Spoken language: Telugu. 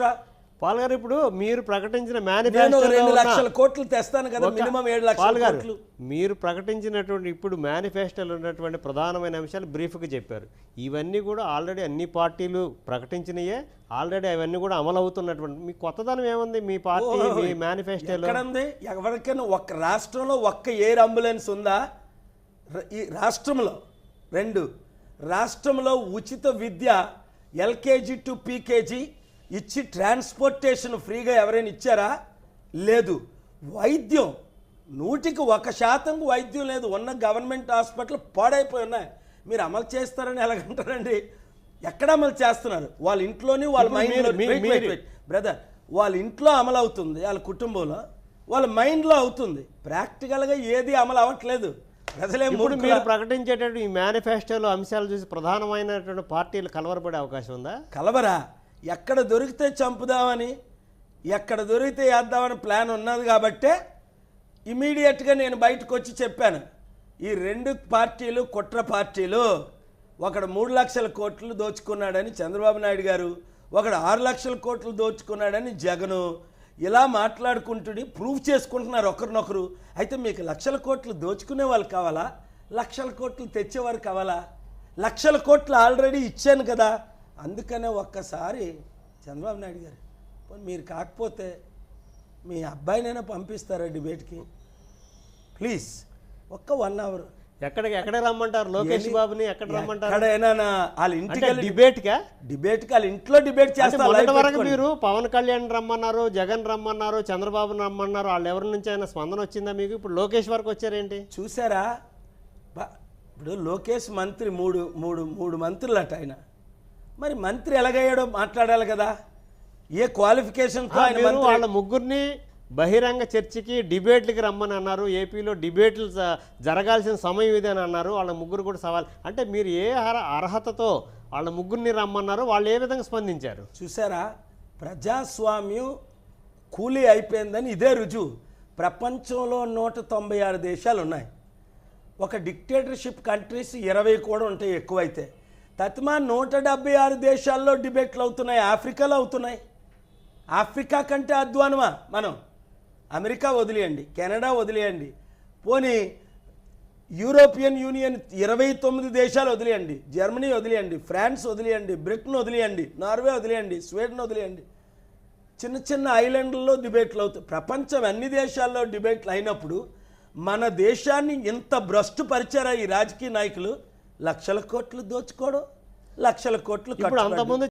ఎక్స్ట్రా. పాల్ గారు, ఇప్పుడు మీరు ప్రకటించిన నేను మేనిఫెస్టోలో 2 లక్షల కోట్లు తెస్తాను కదా, మినిమం 7 లక్షల కోట్లు. మీరు ప్రకటించినటువంటి ఇప్పుడు మేనిఫెస్టోలో ఉన్నటువంటి ప్రధానమైన అంశాలు బ్రీఫ్గా చెప్పారు. ఇవన్నీ కూడా ఆల్రెడీ అన్ని పార్టీలు ప్రకటించినయే, ఆల్రెడీ అవన్నీ కూడా అమలు అవుతున్నటువంటి. మీ కొత్తదనం ఏముంది మీ పార్టీ మీ మేనిఫెస్టోలో? ఎక్కడుంది? ఎవరికైనా ఒక్క రాష్ట్రంలో ఒక్క ఎయిర్ అంబులెన్స్ ఉందా? ఈ రాష్ట్రంలో 2 రాష్ట్రంలో ఉచిత విద్య ఎల్కేజీ టు పీకేజీ ఇచ్చి ట్రాన్స్పోర్టేషన్ ఫ్రీగా ఎవరైనా ఇచ్చారా? లేదు. వైద్యం 100% వైద్యం లేదు. ఉన్న గవర్నమెంట్ హాస్పిటల్ పాడైపోయి ఉన్నాయి. మీరు అమలు చేస్తారని ఎలాగంటారండి? ఎక్కడ అమలు చేస్తున్నారు? వాళ్ళ ఇంట్లోని వాళ్ళ మైండ్లో. బ్రదర్, వాళ్ళ ఇంట్లో అమలు అవుతుంది, వాళ్ళ కుటుంబంలో, వాళ్ళ మైండ్లో అవుతుంది. ప్రాక్టికల్గా ఏది అమలు అవ్వట్లేదు. ఇప్పుడు మీరు ప్రకటించేటటువంటి ఈ మేనిఫెస్టోలో అంశాలు చూసి ప్రధానమైనటువంటి పార్టీలు కలవరపడే అవకాశం ఉందా? కలవరా? ఎక్కడ దొరికితే చంపుదామని, ఎక్కడ దొరికితే వేద్దామని ప్లాన్ ఉన్నది కాబట్టే ఇమీడియట్గా నేను బయటకు వచ్చి చెప్పాను. ఈ 2 పార్టీలు కుట్ర పార్టీలు. ఒకడు 3 లక్షల కోట్లు దోచుకున్నాడని చంద్రబాబు నాయుడు గారు, ఒకడు 6 లక్షల కోట్లు దోచుకున్నాడని జగను. ఇలా మాట్లాడుకుంటుని ప్రూవ్ చేసుకుంటున్నారు ఒకరినొకరు. అయితే మీకు లక్షల కోట్లు దోచుకునే వాళ్ళు కావాలా? లక్షల కోట్లు తెచ్చేవారు కావాలా? లక్షల కోట్లు ఆల్రెడీ ఇచ్చాను కదా. అందుకనే ఒక్కసారి చంద్రబాబు నాయుడు గారు, మీరు కాకపోతే మీ అబ్బాయినైనా పంపిస్తారా డిబేట్కి? ప్లీజ్ ఒక్క 1 అవర్. ఎక్కడ రమ్మంటారు లోకేష్ బాబుని? ఎక్కడ రమ్మంటారు? ఎక్కడైనా వాళ్ళ ఇంటికి డిబేట్గా వాళ్ళ ఇంట్లో డిబేట్ చేస్తారు. వరకు మీరు పవన్ కళ్యాణ్ రమ్మన్నారు, జగన్ రమ్మన్నారు, చంద్రబాబు రమ్మన్నారు. వాళ్ళు ఎవరి నుంచి అయినా స్పందన వచ్చిందా మీకు? ఇప్పుడు లోకేష్ వరకు వచ్చారేంటి? చూసారా? ఇప్పుడు లోకేష్ మంత్రి, మూడు మంత్రులు అట ఆయన. మరి మంత్రి ఎలాగయ్యాడో మాట్లాడాలి కదా. ఏ క్వాలిఫికేషన్? వాళ్ళ ముగ్గురిని బహిరంగ చర్చకి డిబేట్లకి రమ్మని అన్నారు. ఏపీలో డిబేట్లు జరగాల్సిన సమయం ఇది అని అన్నారు. వాళ్ళ ముగ్గురు కూడా సవాల్. అంటే మీరు ఏ అర్హతతో వాళ్ళ ముగ్గురిని రమ్మన్నారు? వాళ్ళు ఏ విధంగా స్పందించారు? చూసారా? ప్రజాస్వామ్యం కూలీ అయిపోయిందని ఇదే రుజువు. ప్రపంచంలో 196 దేశాలు ఉన్నాయి. ఒక డిక్టేటర్షిప్ కంట్రీస్ 20 కూడా ఉంటాయి ఎక్కువైతే. తత్మా 176 దేశాల్లో డిబేట్లు అవుతున్నాయి. ఆఫ్రికాలో అవుతున్నాయి. ఆఫ్రికా కంటే అధ్వానమా మనం? అమెరికా వదిలేయండి, కెనడా వదిలేయండి, పోనీ యూరోపియన్ యూనియన్ 29 దేశాలు వదిలేయండి, జర్మనీ వదిలేయండి, ఫ్రాన్స్ వదిలేయండి, బ్రిటన్ వదిలేయండి, నార్వే వదిలేయండి, స్వీడన్ వదిలేయండి. చిన్న ఐలాండ్లలో డిబేట్లు అవుతాయి. ప్రపంచం అన్ని దేశాల్లో డిబేట్లు అయినప్పుడు మన దేశాన్ని ఇంత భ్రష్టు పరిచారా ఈ రాజకీయ నాయకులు? లక్షల కోట్లు దోచుకోవడం, లక్షల కోట్లు. ఇప్పుడు అంతకుముందు